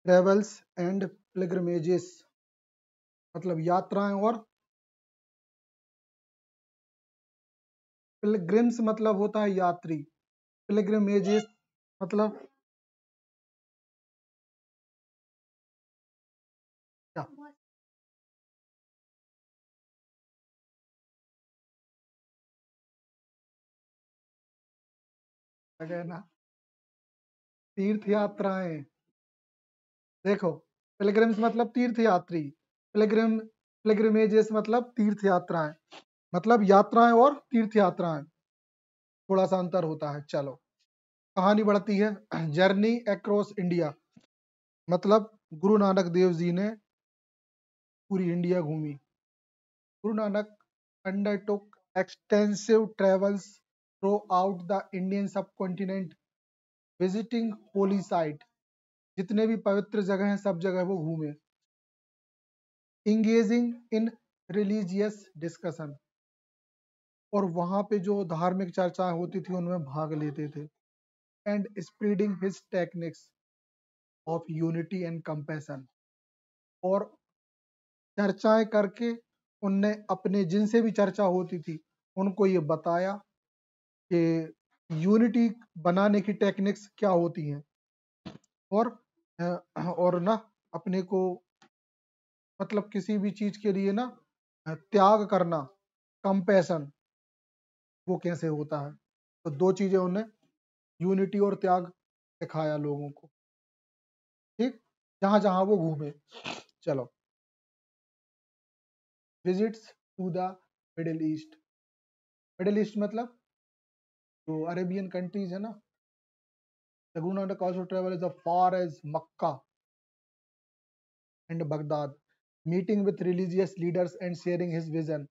Travels and पिलग्रिमेजेस मतलब यात्राएं, और पिलग्रिम्स मतलब होता है यात्री, पिलग्रिमेजेस मतलब क्या? है ना, तीर्थ यात्राएं। देखो, पिलग्रिम्स मतलब तीर्थ यात्री, पिलग्रिमेजेस मतलब तीर्थ यात्राएं, मतलब यात्राएं और तीर्थ यात्राएं, थोड़ा सा अंतर होता है। चलो कहानी बढ़ती है। जर्नी अक्रॉस इंडिया मतलब गुरु नानक देव जी ने पूरी इंडिया घूमी। Guru Nanak undertook extensive travels through out the Indian सब कॉन्टिनेंट, विजिटिंग होली साइट, जितने भी पवित्र जगह हैं सब जगह वो घूमे। इंगेजिंग इन रिलीजियस डिस्कशन, और वहां पे जो धार्मिक चर्चाएं होती थी उनमें भाग लेते थे। And spreading his techniques of unity and compassion, और चर्चाएं करके उनने अपने जिनसे भी चर्चा होती थी उनको ये बताया कि यूनिटी बनाने की टेक्निक्स क्या होती हैं, और और ना अपने को मतलब किसी भी चीज के लिए ना त्याग करना, कंपैशन, वो कैसे होता है। तो दो चीजें उन्हें, यूनिटी और त्याग, सिखाया लोगों को। ठीक, जहां जहां वो घूमे। चलो, visits to the middle east. Middle east मतलब जो अरेबियन कंट्रीज है ना। The Guru Nanak also traveled as far as Makkah and Baghdad, meeting with religious leaders and sharing his vision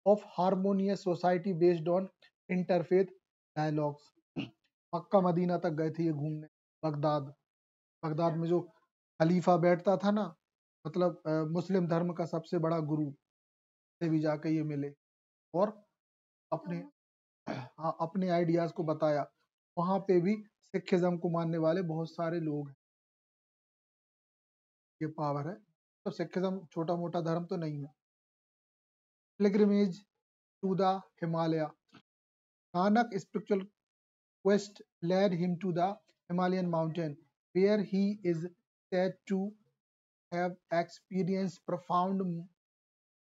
of harmonious society based on interfaith dialogues. Mecca Medina तक गए थे ये घूमने। Baghdad, Baghdad में जो खलीफा बैठता था ना, मतलब मुस्लिम धर्म का सबसे बड़ा गुरु, से भी जाके ये मिले और अपने हाँ, अपने आइडियाज को बताया। वहां पे भी सिखिज्म को मानने वाले बहुत सारे लोग हैं। ये पावर है, तो सिखिज्म छोटा मोटा धर्म तो नहीं है। Pilgrimage to the Himalaya, Nanak spiritual quest led him to the Himalayan mountain, where he is said to have experienced profound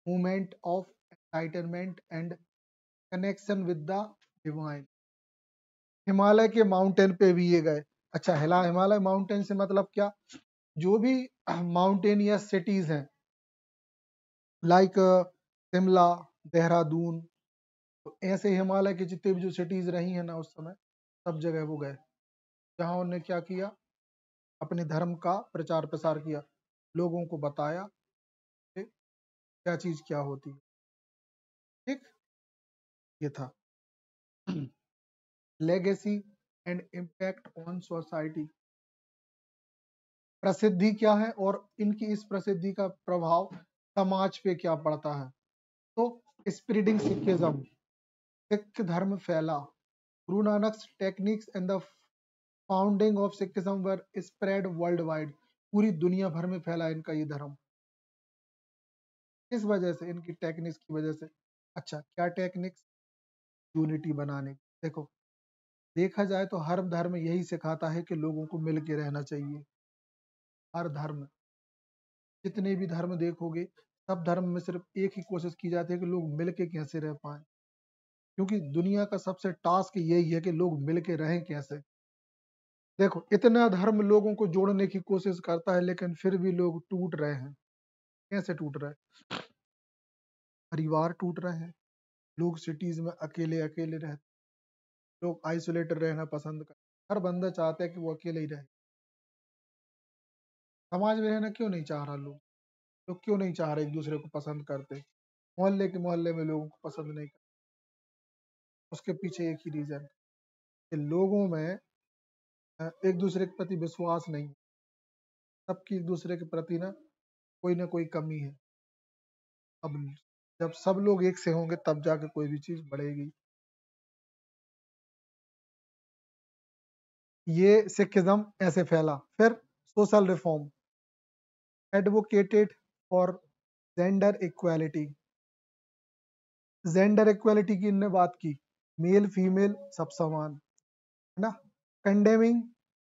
moment of enlightenment and connection with the divine. Himalaya के माउंटेन पे भी ये गए। अच्छा, हिमालय माउंटेन से मतलब क्या? जो भी माउंटेनियस सिटीज हैं, लाइक शिमला, देहरादून, तो ऐसे हिमालय के जितने भी जो सिटीज रही हैं ना उस समय, सब जगह वो गए, जहाँ उन्होंने क्या किया, अपने धर्म का प्रचार प्रसार किया, लोगों को बताया कि क्या चीज क्या होती है। ठीक, ये था। Legacy and impact on society, प्रसिद्धि क्या है और इनकी इस प्रसिद्धि का प्रभाव समाज पे क्या पड़ता है। तो स्प्रेडिंग सिखिज्म, सिख धर्म फैला। Guru Nanak techniques and the founding of Sikhism were spread world wide, पूरी दुनिया भर में फैला इनका ये धर्म। किस वजह से? इनकी टेक्निक्स की वजह से। अच्छा, क्या टेक्निक्स? यूनिटी बनाने। देखो, देखा जाए तो हर धर्म यही सिखाता है कि लोगों को मिल के रहना चाहिए। हर धर्म, जितने भी धर्म देखोगे, सब धर्म में सिर्फ एक ही कोशिश की जाती है कि लोग मिल के कैसे रह पाए, क्योंकि दुनिया का सबसे टास्क यही है कि लोग मिल के रहें कैसे। देखो, इतना धर्म लोगों को जोड़ने की कोशिश करता है लेकिन फिर भी लोग टूट रहे हैं। कैसे टूट रहे हैं? परिवार टूट रहे हैं, लोग सिटीज में अकेले अकेले रहते, लोग आइसोलेटेड रहना पसंद करते। हर बंदा चाहता है कि वो अकेले ही रहे। समाज में रहना क्यों नहीं चाह रहा लोग? लोग क्यों नहीं चाह रहे एक दूसरे को पसंद करते? मोहल्ले के मोहल्ले में लोगों को पसंद नहीं करते। उसके पीछे एक ही रीजन, कि लोगों में एक दूसरे के प्रति विश्वास नहीं। सबकी एक दूसरे के प्रति ना कोई कमी है। अब जब सब लोग एक से होंगे तब जाके कोई भी चीज बढ़ेगी। ये सिखिज्म ऐसे फैला। फिर social reform, advocated for gender equality. Gender equality की इनने बात की, मेल फीमेल सब समान, है ना. Condemning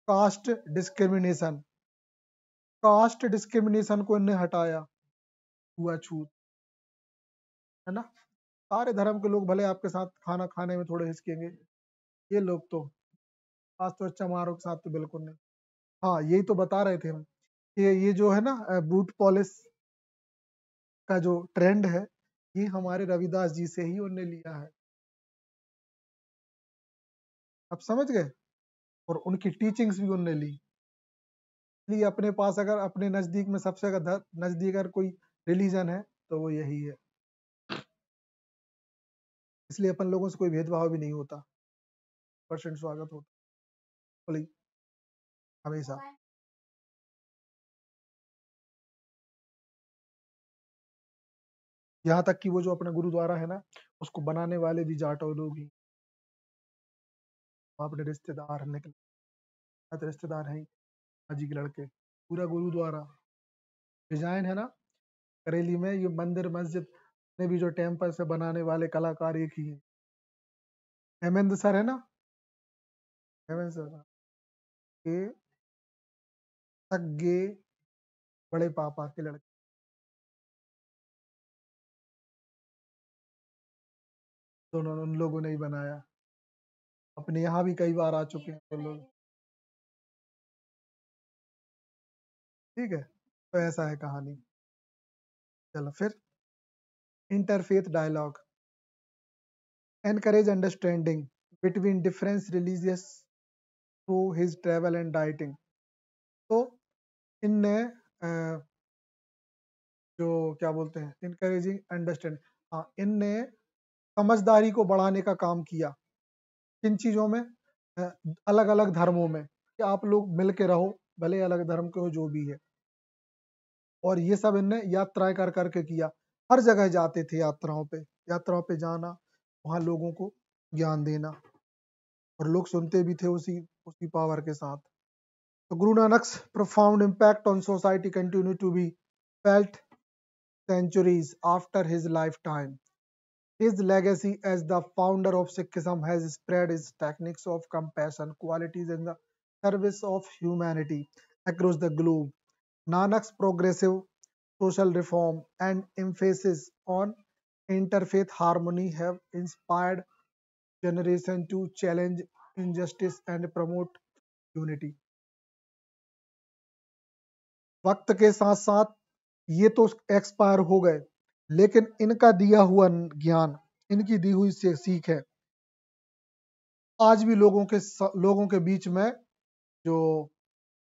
caste discrimination, caste discrimination को इनने हटाया, छूत, है ना. सारे धर्म के लोग भले आपके साथ खाना खाने में थोड़े हिचकेंगे, ये लोग तो आज तो अच्छा मारो के साथ तो बिल्कुल नहीं. हाँ, यही तो बता रहे थे हम कि ये जो है ना बूट पॉलिश का जो ट्रेंड है, ये हमारे रविदास जी से ही उन्होंने लिया है. आप समझ गए. और उनकी टीचिंग्स भी उन्होंने ली. इसलिए अपने पास अगर अपने नजदीक में सबसे नजदीक अगर कोई रिलीजन है तो वो यही है. इसलिए अपन लोगों से कोई भेदभाव भी नहीं होता, परसेंट स्वागत होता बोली हमेशा. यहाँ तक कि वो जो अपना गुरुद्वारा है ना, उसको बनाने वाले भी जाटो लोग ही, वहाँ अपने रिश्तेदार निकले, रिश्तेदार हैं हाजी के लड़के. पूरा गुरुद्वारा डिजाइन है ना करेली में, ये मंदिर मस्जिद ने भी जो टेम्पल से बनाने वाले कलाकार एक ही है. हेमेंद्र सर है ना, हेमेंद्र सर के सगे बड़े पापा के लड़के, दोनों उन लोगों ने ही बनाया. अपने यहाँ भी कई बार आ चुके हैं वो लोग. ठीक है, तो ऐसा है कहानी. चलो फिर, interfaith dialogue, encourage understanding between difference religious through his travel and dieting. तो इनने जो क्या बोलते हैं इनकरेजिंग अंडरस्टैंड, हाँ, इनने समझदारी को बढ़ाने का काम किया. किन चीजों में, अलग अलग धर्मों में, कि आप लोग मिल के रहो, भले अलग धर्म के हो जो भी है. और ये सब इनने यात्राएं कर करके किया. हर जगह जाते थे यात्राओं पे जाना, वहां लोगों को ज्ञान देना, और लोग सुनते भी थे उसी उसी पावर के साथ. तो गुरु नानक's profound impact on society continue to be felt centuries after his lifetime. His legacy as the founder of Sikhism has spread his techniques of compassion, qualities in the service of humanity across the globe. Nanak's progressive social reform and emphasis on interfaith harmony have inspired generation to challenge injustice and promote unity. वक्त के साथ साथ ये तो expire हो गए, लेकिन इनका दिया हुआ ज्ञान, इनकी दी हुई सीख है, आज भी लोगों के बीच में जो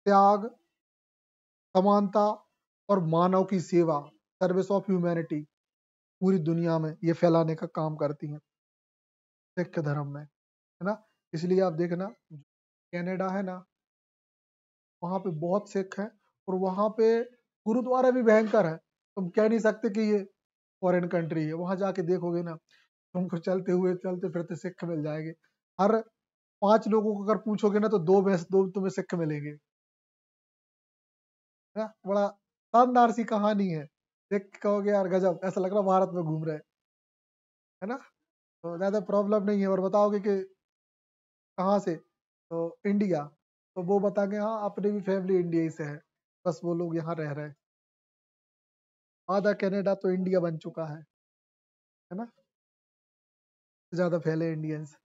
त्याग, समानता और मानव की सेवा, सर्विस ऑफ ह्यूमैनिटी, पूरी दुनिया में ये फैलाने का काम करती हैं सिख धर्म में, है ना. इसलिए आप देखना, कनाडा है ना, वहाँ पे बहुत सिख हैं, और वहाँ पे गुरुद्वारा भी भयंकर है. तुम कह नहीं सकते कि ये फॉरेन कंट्री है. वहां जाके देखोगे ना, तुमको चलते फिरते सिख मिल जाएंगे. हर 5 लोगों को अगर पूछोगे ना, तो दो तुम्हें सिख मिलेंगे, है ना. बड़ा शानदार सी कहानी है. देख के कहोगे यार गजब, ऐसा लग रहा भारत में घूम रहे हैं, है ना. तो ज्यादा प्रॉब्लम नहीं है. और बताओगे कि कहाँ से, तो इंडिया, तो वो बताएंगे हाँ अपनी भी फैमिली इंडिया ही से है, बस वो लोग यहाँ रह रहे हैं. आधा कनाडा तो इंडिया बन चुका है ना. ज्यादा फैले इंडियंस.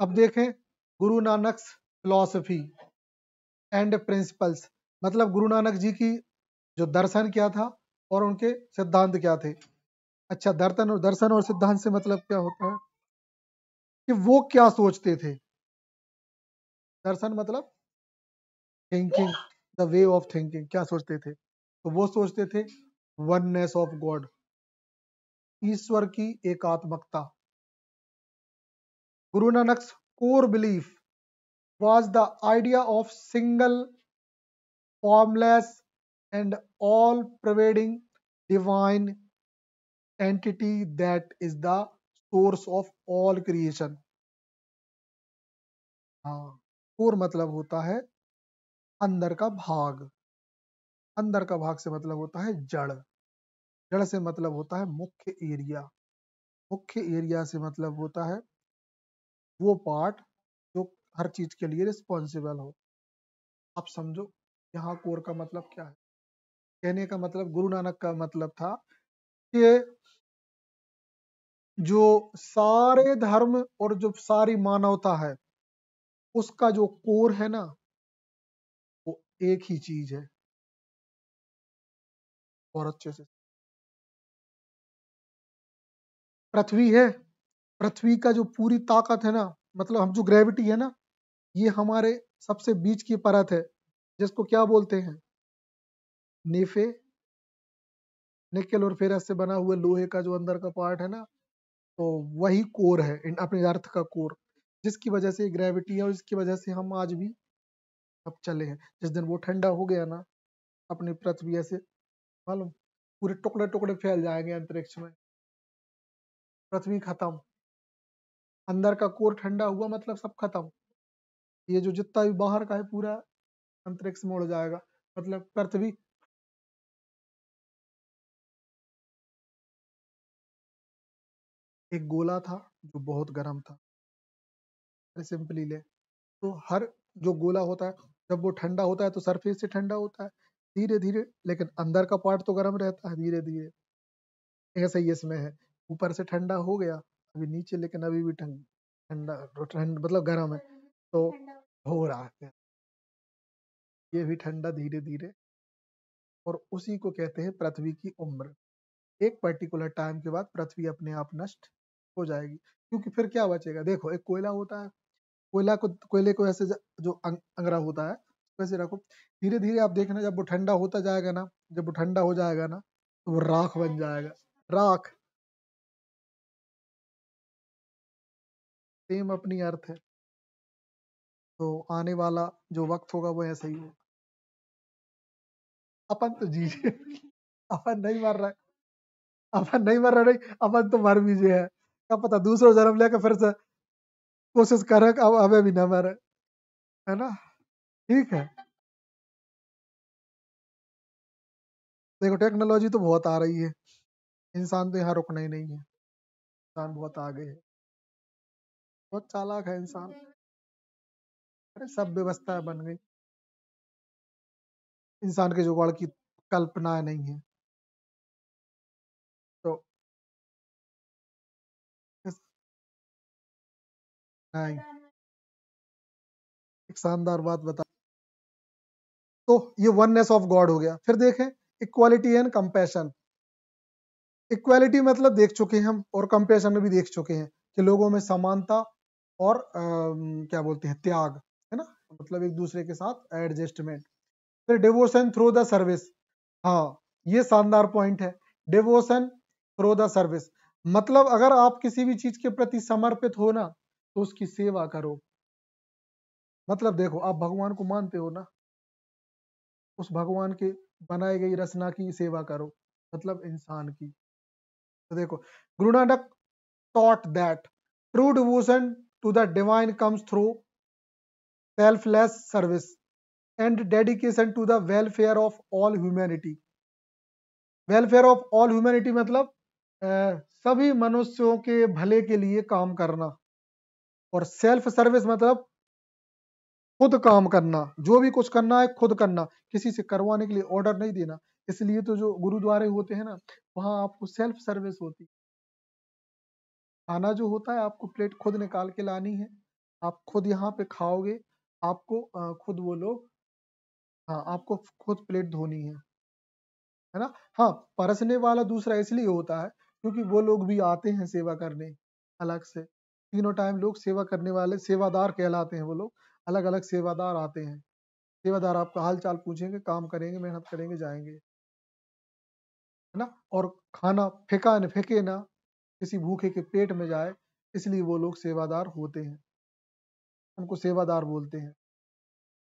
अब देखें Guru Nanak philosophy and principles, मतलब गुरु नानक जी की जो दर्शन क्या था और उनके सिद्धांत क्या थे. अच्छा, दर्शन और सिद्धांत से मतलब क्या होता है कि वो क्या सोचते थे. दर्शन मतलब thinking, the way of thinking, क्या सोचते थे. तो वो सोचते थे वननेस ऑफ गॉड, ईश्वर की एकात्मकता. Guru Nanak core belief was the idea of single, formless, and all pervading divine entity that is the source of all creation. हाँ, कोर मतलब होता है अंदर का भाग। अंदर का भाग से मतलब होता है जड़। जड़ से मतलब होता है मुख्य एरिया। मुख्य एरिया से मतलब होता है वो पार्ट जो हर चीज के लिए रिस्पॉन्सिबल हो। आप समझो यहाँ कोर का मतलब क्या है। कहने का मतलब गुरु नानक का मतलब था कि जो सारे धर्म और जो सारी मानवता है उसका जो कोर है ना वो एक ही चीज है। और अच्छे से पृथ्वी है। पृथ्वी का जो पूरी ताकत है ना, मतलब हम जो ग्रेविटी है ना, ये हमारे सबसे बीच की परत है जिसको क्या बोलते हैं, नेफे। निकेल और फेरस से बना हुआ लोहे का जो अंदर का पार्ट है ना, तो वही कोर है अपने अर्थ का कोर, जिसकी वजह से ग्रेविटी है और इसकी वजह से हम आज भी अब चले हैं। जिस दिन वो ठंडा हो गया ना, अपनी पृथ्वी ऐसे मालूम पूरे टुकड़े टुकड़े फैल जाएंगे अंतरिक्ष में, पृथ्वी खत्म। अंदर का कोर ठंडा हुआ मतलब सब खत्म। ये जो जितना भी बाहर का है पूरा अंतरिक्ष में उड़ जाएगा, मतलब पृथ्वी। एक गोला था जो बहुत गर्म था, सिंपली ले। तो हर जो गोला होता है जब वो ठंडा होता है तो सरफेस से ठंडा होता है धीरे धीरे, लेकिन अंदर का पार्ट तो गर्म रहता है धीरे धीरे। ऐसा ही इसमें है, ऊपर से ठंडा हो गया अभी नीचे, लेकिन अभी भी ठंडा ठंड मतलब गर्म है, तो हो रहा है ये भी ठंडा धीरे धीरे। और उसी को कहते हैं पृथ्वी की उम्र। एक पर्टिकुलर टाइम के बाद पृथ्वी अपने आप नष्ट हो जाएगी, क्योंकि फिर क्या बचेगा। देखो एक कोयला होता है, कोयले को ऐसे जो अंगरा होता है वैसे रखो, धीरे धीरे आप देखना जब वो ठंडा होता जाएगा ना, जब वो ठंडा हो जाएगा ना तो वो राख बन जाएगा। राख सेम अपनी अर्थ है। तो आने वाला जो वक्त होगा वो ऐसा ही होगा। अपन तो जी अपन नहीं मर रहे, अपन नहीं मर रहे, नहीं अपन तो मर भी जे है, क्या पता दूसरा जन्म लेकर फिर से कोशिश करे अब हमें भी ना मरे, है ना। ठीक है, देखो टेक्नोलॉजी तो बहुत आ रही है, इंसान तो यहाँ रुकना ही नहीं है। इंसान बहुत आगे है, बहुत चालाक है इंसान। अरे सब व्यवस्था बन गई, इंसान के जुगाड़ की कल्पना नहीं है। तो इस नहीं, एक शानदार बात बता। तो ये वननेस ऑफ गॉड हो गया। फिर देखें इक्वालिटी एंड कंपैशन। इक्वालिटी मतलब देख चुके हैं हम, और कंपैशन में भी देख चुके हैं कि लोगों में समानता और क्या बोलते हैं त्याग, है ना, मतलब एक दूसरे के साथ एडजस्टमेंट। फिर डिवोशन थ्रू द सर्विस। हाँ, ये शानदार पॉइंट है, डिवोशन थ्रू द सर्विस। मतलब अगर आप किसी भी चीज के प्रति समर्पित हो ना तो उसकी सेवा करो। मतलब देखो आप भगवान को मानते हो ना, उस भगवान के बनाई गई रचना की सेवा करो, मतलब इंसान की। तो देखो Guru Nanak taught that true devotion to the divine comes through selfless service and dedication to the welfare of all humanity। Welfare of all humanity मतलब अ, सभी मनुष्यों के भले के लिए काम करना। और सेल्फ सर्विस मतलब खुद काम करना, जो भी कुछ करना है खुद करना, किसी से करवाने के लिए ऑर्डर नहीं देना। इसलिए तो जो गुरुद्वारे होते हैं ना, वहां आपको सेल्फ सर्विस होती है। खाना जो होता है आपको प्लेट खुद निकाल के लानी है, आप खुद यहाँ पे खाओगे, आपको खुद वो लोग, हाँ आपको खुद प्लेट धोनी है ना। हाँ, परसने वाला दूसरा इसलिए होता है क्योंकि वो लोग भी आते हैं सेवा करने अलग से। तीनों टाइम लोग सेवा करने वाले सेवादार कहलाते हैं, वो लोग अलग अलग सेवादार आते हैं। सेवादार आपका हाल चाल पूछेंगे, काम करेंगे, मेहनत करेंगे, जाएंगे, है ना। और खाना फेंका न फेंके ना, किसी भूखे के पेट में जाए, इसलिए वो लोग सेवादार होते हैं, उनको सेवादार बोलते हैं।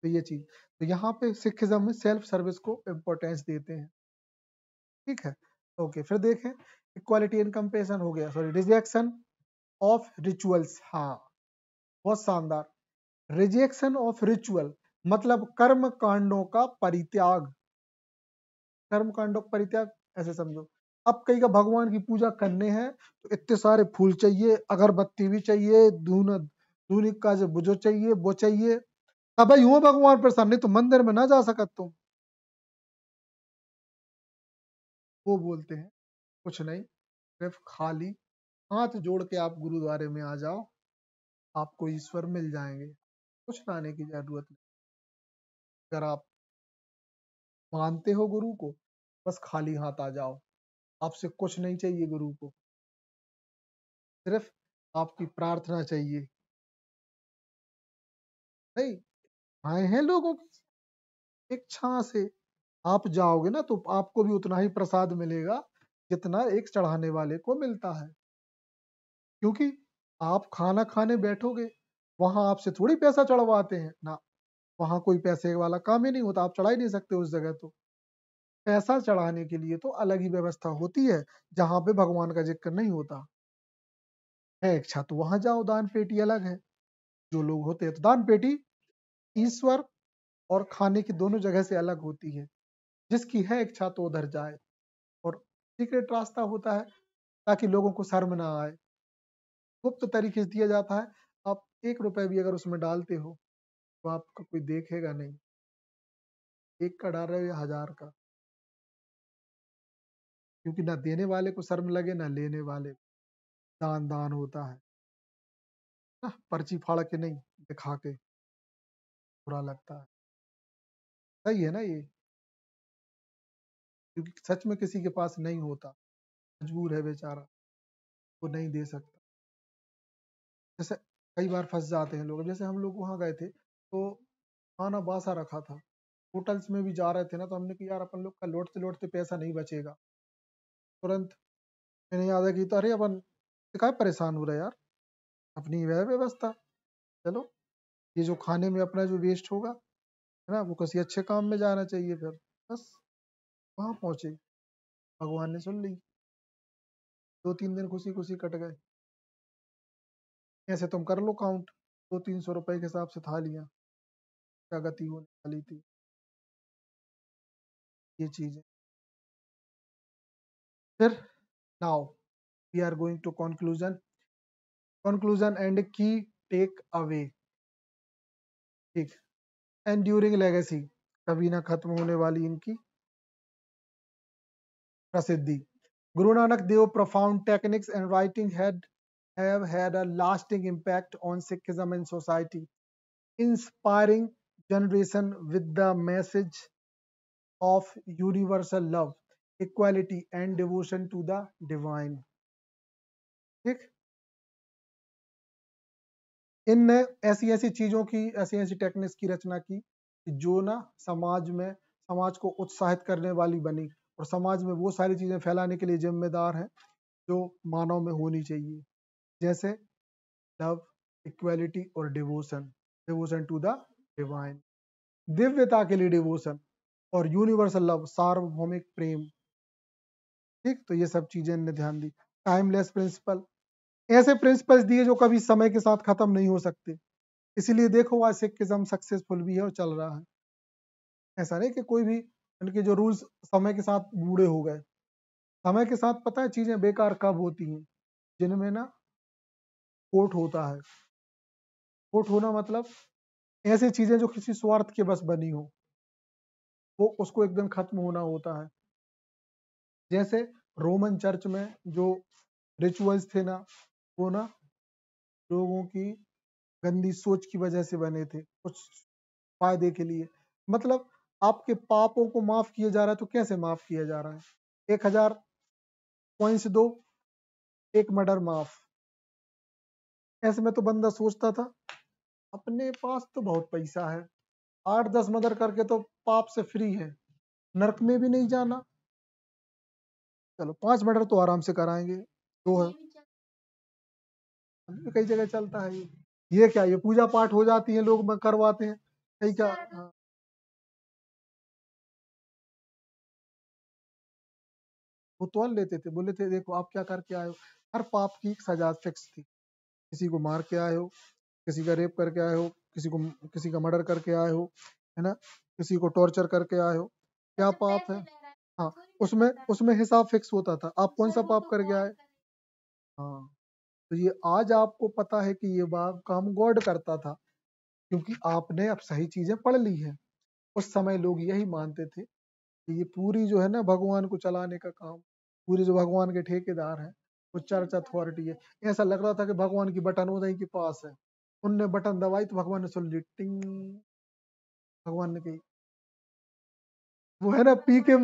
तो ये चीज, तो यहाँ पे सिखिज्म में सेल्फ सर्विस को इम्पोर्टेंस देते हैं। ठीक है, ओके। फिर देखें इक्वालिटी एंड कंपेरिजन हो गया, सॉरी रिजेक्शन ऑफ रिचुअल्स। हाँ, बहुत शानदार। रिजेक्शन ऑफ रिचुअल मतलब कर्म कांडों का परित्याग, कर्म कांडों का परित्याग ऐसे समझो। अब कई का भगवान की पूजा करने हैं तो इतने सारे फूल चाहिए, अगरबत्ती भी चाहिए, धून धूनी का जो बुझो चाहिए वो चाहिए, तब ही हुआ भगवान प्रसन्न, नहीं तो मंदिर में ना जा सकत तुम। वो बोलते हैं कुछ नहीं, सिर्फ खाली हाथ जोड़ के आप गुरुद्वारे में आ जाओ, आपको ईश्वर मिल जाएंगे, कुछ लाने की जरूरत नहीं। अगर आप मानते हो गुरु को, बस खाली हाथ आ जाओ, आपसे कुछ नहीं चाहिए गुरु को, सिर्फ आपकी प्रार्थना चाहिए। नहीं, आए हैं लोगों की इच्छा से, आप जाओगे ना तो आपको भी उतना ही प्रसाद मिलेगा जितना एक चढ़ाने वाले को मिलता है, क्योंकि आप खाना खाने बैठोगे, वहां आपसे थोड़ी पैसा चढ़वाते हैं ना, वहां कोई पैसे वाला काम ही नहीं होता, आप चढ़ा ही नहीं सकते उस जगह। तो पैसा चढ़ाने के लिए तो अलग ही व्यवस्था होती है, जहां पे भगवान का जिक्र नहीं होता है। इच्छा तो वहां जाओ, दान पेटी अलग है। जो लोग होते हैं तो दान पेटी ईश्वर और खाने की दोनों जगह से अलग होती है, जिसकी है इच्छा तो उधर जाए। और सीक्रेट रास्ता होता है ताकि लोगों को शर्म ना आए, गुप्त तरीके से दिया जाता है। आप 1 रुपए भी अगर उसमें डालते हो तो आपको कोई देखेगा नहीं, 1 का डाल रहे हो या 1000 का, क्योंकि ना देने वाले को शर्म लगे ना लेने वाले को। दान दान होता है ना, पर्ची फाड़ के नहीं, दिखा के बुरा लगता है। सही है ना ये, क्योंकि सच में किसी के पास नहीं होता, मजबूर है बेचारा, वो नहीं दे सकता। जैसे कई बार फंस जाते हैं लोग, जैसे हम लोग वहां गए थे तो खाना बासा रखा था, होटल्स में भी जा रहे थे ना, तो हमने कि यार अपन लोग का लौटते लौटते पैसा नहीं बचेगा। तुरंत मैंने याद है कि तो अरे अपन काय परेशान हो रहे यार, अपनी वह व्यवस्था, चलो ये जो खाने में अपना जो वेस्ट होगा है ना, वो किसी अच्छे काम में जाना चाहिए। फिर बस वहां पहुंचे, भगवान ने सुन ली, 2-3 दिन खुशी खुशी कट गए। ऐसे तुम कर लो काउंट, 200-300 रुपए के हिसाब से थालियां क्या गति होने वाली थी। ये चीज है। फिर now we are going to conclusion and key take away. ठीक, एंड्यूरिंग लेगेसी, कभी ना खत्म होने वाली इनकी प्रसिद्धि। Guru Nanak Dev profound techniques and writing have had a lasting impact on Sikhism and society, inspiring generation with the message of universal love, equality and devotion to the divine। ठीक, इन ऐसी ऐसी चीजों की, ऐसी ऐसी टेक्निक्स की रचना की जो ना समाज को उत्साहित करने वाली बनी, और समाज में वो सारी चीजें फैलाने के लिए जिम्मेदार हैं जो मानव में होनी चाहिए, जैसे लव, इक्वालिटी और devotion, devotion to the divine, दिव्यता के लिए डिवोशन, और यूनिवर्सल लव, सार्वभौमिक प्रेम। ठीक, तो ये सब चीजें इनने ध्यान दी। टाइमलेस प्रिंसिपल, ऐसे प्रिंसिपल्स दिए जो कभी समय के साथ खत्म नहीं हो सकते, इसीलिए देखो आज सिखिज्म सक्सेसफुल भी है और चल रहा है। ऐसा नहीं कि कोई भी इनके जो रूल्स समय के साथ बूढ़े हो गए, समय के साथ पता है चीजें बेकार कब होती हैं, जिनमें ना कोर्ट होता है। कोर्ट होना मतलब ऐसी चीजें जो किसी स्वार्थ के बस बनी हो, वो उसको एकदम खत्म होना होता है। जैसे रोमन चर्च में जो रिचुअल्स थे ना, वो ना लोगों की गंदी सोच की वजह से बने थे, कुछ फायदे के लिए। मतलब आपके पापों को माफ किया जा रहा है, तो कैसे माफ किया जा रहा है? 1000 कॉइन्स दो, एक मर्डर माफ। ऐसे में तो बंदा सोचता था अपने पास तो बहुत पैसा है, 8-10 मर्डर करके तो पाप से फ्री है, नरक में भी नहीं जाना, चलो 5 मर्डर तो आराम से कराएंगे, दो है। कई जगह चलता है ये क्या, ये पूजा पाठ हो जाती है, लोग करवाते हैं, कई क्या। हाँ, वो तोल लेते थे, बोले थे देखो आप क्या करके आए हो। हर पाप की एक सजा फिक्स थी, किसी को मार के आए हो, किसी का रेप करके आए हो, किसी का मर्डर करके आए हो, है ना, किसी को टॉर्चर करके आए हो, क्या पाप है? हाँ, उसमें उसमें हिसाब फिक्स होता था, आप कौन सा पाप करके आए। हाँ, तो ये आज आपको पता है कि ये काम गॉड करता था, क्योंकि आपने अब सही चीजें पढ़ ली हैं। उस समय लोग यही मानते थे कि ये पूरी जो है ना भगवान को चलाने का काम, पूरी जो भगवान के ठेकेदार हैं, वो चर्च अथॉरिटी है। ऐसा लग रहा था कि भगवान की बटन उन्हीं के पास है, उनने बटन दबाई तो भगवान ने सुन ली, टिंग, भगवान ने कही। वो है ना पी के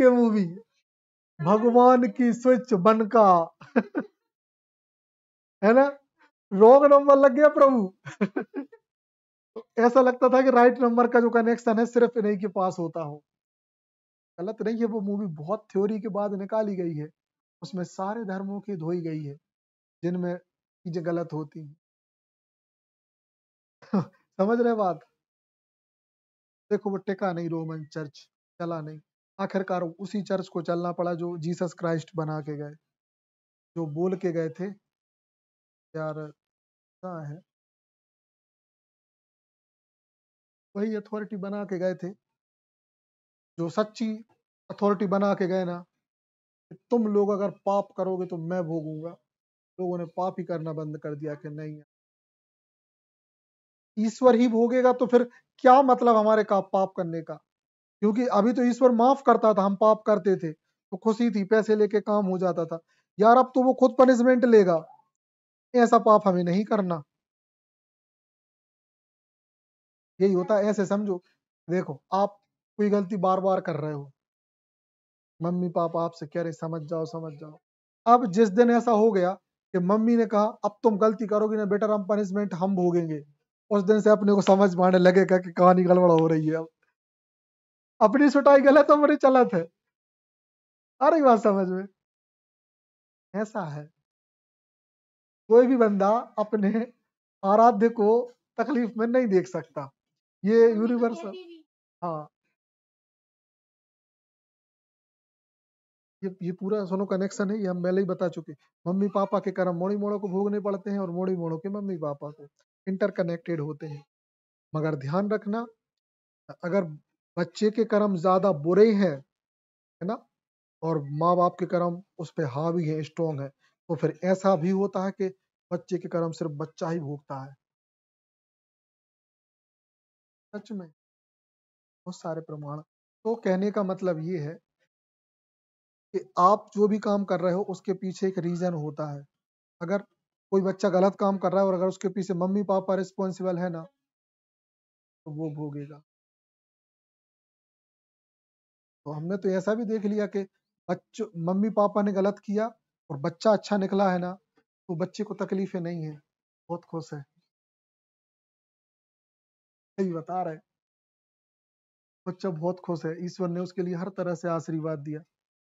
मूवी, भगवान की स्विच बन का है ना, रॉन्ग नंबर लग गया प्रभु तो ऐसा लगता था कि राइट नंबर का जो कनेक्शन है सिर्फ इन्हीं के पास होता हो। गलत नहीं है, वो मूवी बहुत थ्योरी के बाद निकाली गई है, उसमें सारे धर्मों की धोई गई है जिनमें चीजें गलत होती हैं समझ रहे बात? देखो वो टिका नहीं, रोमन चर्च चला नहीं, आखिरकार उसी चर्च को चलना पड़ा जो जीसस क्राइस्ट बना के गए, जो बोल के गए थे यार, कहाँ है, वही अथॉरिटी बना के गए थे, जो सच्ची अथॉरिटी बना के गए ना, कि तुम लोग अगर पाप करोगे तो मैं भोगूंगा। लोगों ने पाप ही करना बंद कर दिया कि नहीं, ईश्वर ही भोगेगा, तो फिर क्या मतलब हमारे का पाप करने का? क्योंकि अभी तो ईश्वर माफ करता था, हम पाप करते थे तो खुशी थी, पैसे लेके काम हो जाता था। यार अब तो वो खुद पनिशमेंट लेगा, ऐसा पाप हमें नहीं करना। यही होता है, ऐसे समझो, देखो आप कोई गलती बार बार कर रहे हो, मम्मी पापा आपसे कह रहे समझ जाओ समझ जाओ, अब जिस दिन ऐसा हो गया कि मम्मी ने कहा अब तुम गलती करोगे ना बेटा, हम पनिशमेंट हम भोगेंगे, उस दिन से अपने को समझ में आने लगेगा कि कहानी गड़बड़ हो रही है, अब अपनी सुटाई गलत हमारी चलत है। आ रही बात समझ में? ऐसा है, कोई भी बंदा अपने आराध्य को तकलीफ में नहीं देख सकता, ये यूनिवर्सल। हाँ, ये पूरा सुनो कनेक्शन है, ये हम पहले ही बता चुके। मम्मी पापा के कर्म मोड़ी मोड़ों को भोगने पड़ते हैं और मोड़ी मोड़ों के मम्मी पापा को, इंटरकनेक्टेड होते हैं। मगर ध्यान रखना, अगर बच्चे के कर्म ज्यादा बुरे हैं, है ना, और माँ बाप के कर्म उस पर हावी है, स्ट्रोंग है, तो फिर ऐसा भी होता है कि बच्चे के कर्म सिर्फ बच्चा ही भोगता है। सच में बहुत सारे प्रमाण। तो कहने का मतलब ये है कि आप जो भी काम कर रहे हो उसके पीछे एक रीजन होता है। अगर कोई बच्चा गलत काम कर रहा है और अगर उसके पीछे मम्मी पापा रिस्पॉन्सिबल है ना, तो वो भोगेगा। तो हमने तो ऐसा भी देख लिया कि बच्चों मम्मी पापा ने गलत किया और बच्चा अच्छा निकला है ना, तो बच्चे को तकलीफें नहीं है, बहुत खुश है। सही बता रहे, बच्चा बहुत खुश है, ईश्वर ने उसके लिए हर तरह से आशीर्वाद दिया,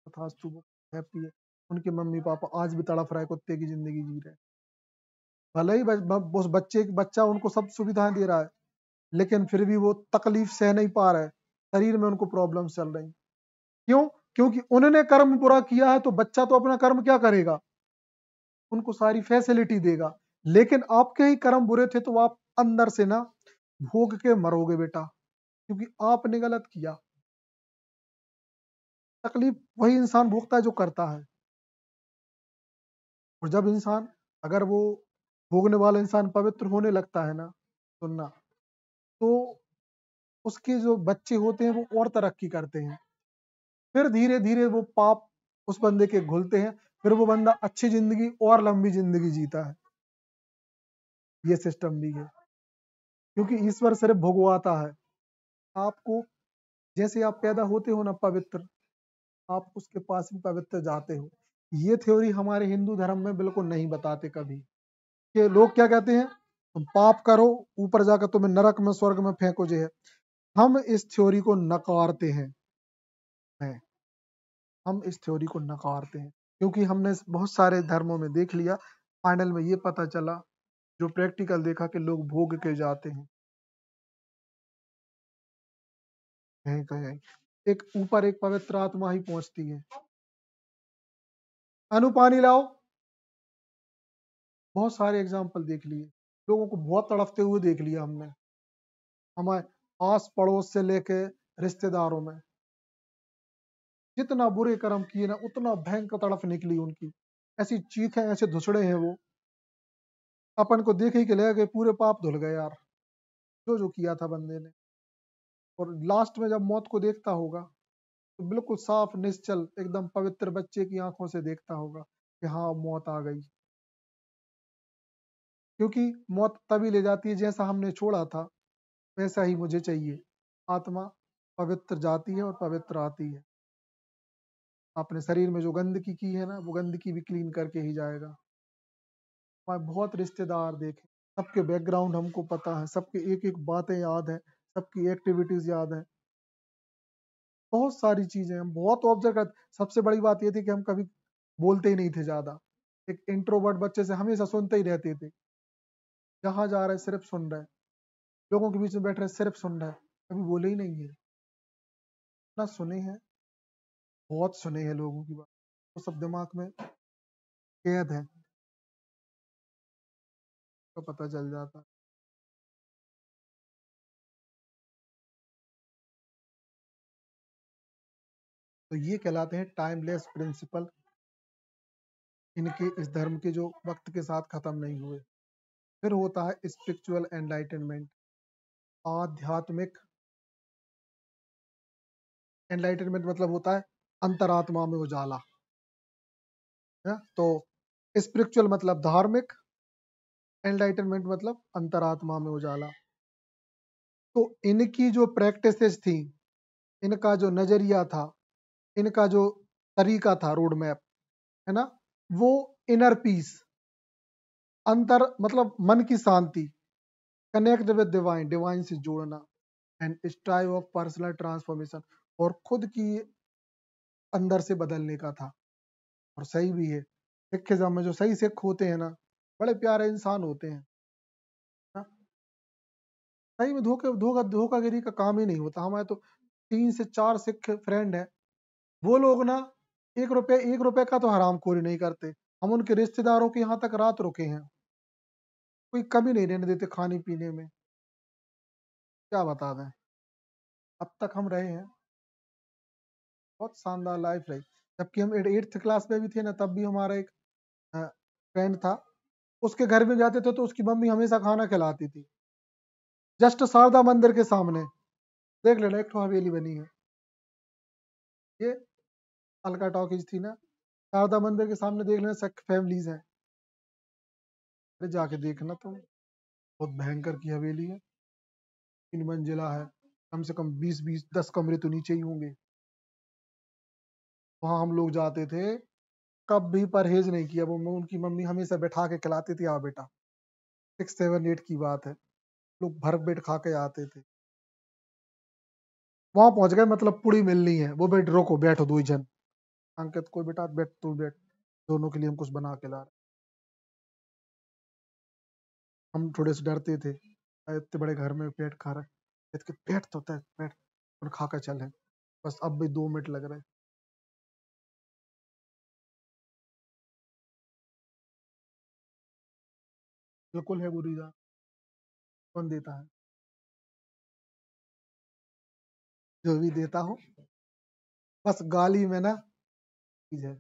तथास्तु वो हैप्पी है। उनके मम्मी पापा आज भी तड़फ रहा है, कुत्ते की जिंदगी जी रहे हैं। भले ही उस बच्चा उनको सब सुविधाएं दे रहा है, लेकिन फिर भी वो तकलीफ सह नहीं पा रहा है, शरीर में उनको प्रॉब्लम चल रही। क्यों? क्योंकि उन्होंने कर्म बुरा किया है, तो बच्चा तो अपना कर्म क्या करेगा, उनको सारी फैसिलिटी देगा। लेकिन आपके ही कर्म बुरे थे तो आप अंदर से ना भोग के मरोगे बेटा, क्योंकि आपने गलत किया। तकलीफ वही इंसान भोगता है जो करता है। और जब इंसान, अगर वो भोगने वाला इंसान पवित्र होने लगता है ना, सुनना, तो उसके जो बच्चे होते हैं वो और तरक्की करते हैं, फिर धीरे धीरे वो पाप उस बंदे के घुलते हैं, फिर वो बंदा अच्छी जिंदगी और लंबी जिंदगी जीता है। ये सिस्टम भी है, क्योंकि ईश्वर सिर्फ भोगवाता है आपको। जैसे आप पैदा होते हो ना पवित्र, आप उसके पास भी पवित्र जाते हो। ये थ्योरी हमारे हिंदू धर्म में बिल्कुल नहीं बताते कभी, कि लोग क्या कहते हैं, तुम पाप करो ऊपर जाकर तुम्हें नरक में स्वर्ग में फेंको जो है। हम इस थ्योरी को नकारते हैं, हम इस थ्योरी को नकारते हैं, क्योंकि हमने बहुत सारे धर्मों में देख लिया, फाइनल में ये पता चला, जो प्रैक्टिकल देखा कि लोग भोग के जाते हैं कहीं कहीं, एक ऊपर एक पवित्र आत्मा ही पहुंचती है। पानी लाओ, बहुत सारे एग्जाम्पल देख लिए, लोगों को बहुत तड़पते हुए देख लिया हमने। हमारे आस पड़ोस से लेके रिश्तेदारों में, जितना बुरे कर्म किए ना उतना भयंकर तड़फ निकली उनकी, ऐसी चीखें, ऐसे धुसड़े हैं वो, अपन को देख ही के लगे पूरे पाप धुल गए यार, जो जो किया था बंदे ने। और लास्ट में जब मौत को देखता होगा तो बिल्कुल साफ निश्चल एकदम पवित्र बच्चे की आंखों से देखता होगा कि हाँ मौत आ गई, क्योंकि मौत तभी ले जाती है जैसा हमने छोड़ा था वैसा ही मुझे चाहिए। आत्मा पवित्र जाती है और पवित्र आती है। अपने शरीर में जो गंदगी की है ना वो गंदगी भी क्लीन करके ही जाएगा। मैं बहुत रिश्तेदार देखे, सबके बैकग्राउंड हमको पता है, सबके एक एक बातें याद है, सबकी एक्टिविटीज याद है, बहुत सारी चीजें हम बहुत ऑब्जर्व करते। सबसे बड़ी बात ये थी कि हम कभी बोलते ही नहीं थे ज्यादा, एक इंट्रोवर्ट बच्चे से हमेशा सुनते ही रहते थे, जहां जा रहे सिर्फ सुन रहे, लोगों के बीच में बैठ रहे सिर्फ सुन रहे, कभी बोले ही नहीं है। ना सुने हैं, बहुत सुने हैं लोगों की बात, वो सब दिमाग में कैद है, तो पता चल जाता है। तो ये कहलाते हैं टाइमलेस प्रिंसिपल, इनके इस धर्म के जो वक्त के साथ खत्म नहीं हुए। फिर होता है स्पिरिचुअल एनलाइटनमेंट, आध्यात्मिक एनलाइटनमेंट मतलब होता है अंतरात्मा में उजाला है। तो स्पिरिचुअल मतलब धार्मिक, एनलाइटनमेंट मतलब अंतरात्मा में उजाला। तो इनकी जो प्रैक्टिसेस थी, इनका जो नजरिया था, इनका जो तरीका था, रोड मैप है ना, वो इनर पीस, अंतर मतलब मन की शांति, कनेक्ट विद डिवाइन, डिवाइन से जोड़ना, and strive of personal transformation, और खुद की अंदर से बदलने का था। और सही भी है, सिखिज्म में जो सही सिख होते हैं ना बड़े प्यारे इंसान होते हैं ना, सही में धोखागिरी का काम ही नहीं होता। हमारे तो 3 से 4 सिख फ्रेंड हैं, वो लोग ना 1 रुपए का तो हरामखोरी नहीं करते। हम उनके रिश्तेदारों के यहाँ तक रात रुके हैं, कोई कमी नहीं रहने देते खाने पीने में, क्या बता दें। अब तक हम रहे हैं, बहुत शानदार लाइफ रही। जबकि हम 8th क्लास में भी थे ना, तब भी हमारा एक फ्रेंड था, उसके घर में जाते थे तो उसकी मम्मी हमेशा खाना खिलाती थी, जस्ट शारदा मंदिर के सामने, देख लेना एक तो हवेली बनी है, ये अलका टॉकीज थी ना, शारदा मंदिर के सामने देख लेना सब फैमिलीज हैं। अरे जाके देखना तुम, बहुत भयंकर की हवेली है, 3 मंजिला है, कम से कम 20-20 10 कमरे तो नीचे ही होंगे। वहां हम लोग जाते थे, कभी परहेज नहीं किया, वो उनकी मम्मी हमेशा बैठा के खिलाती थी, आओ बेटा, 6 7 8 की बात है, लोग भर पेट खा के आते थे। वहां पहुंच गए, मतलब पूरी मिलनी है, वो बेट रोको बैठो 2 जन, अंकित कोई बेटा बैठ, तू बैठ, दोनों के लिए हम कुछ बना के ला रहे। हम थोड़े से डरते थे, इतने बड़े घर में पेट खा रहे, कहते कि पेट तो होता है पेट, और खा कर चले, बस अब भी 2 मिनट लग रहे। बिल्कुल है बुरी जान, कौन देता है, जो भी देता हो, बस गाली में ना चीज है।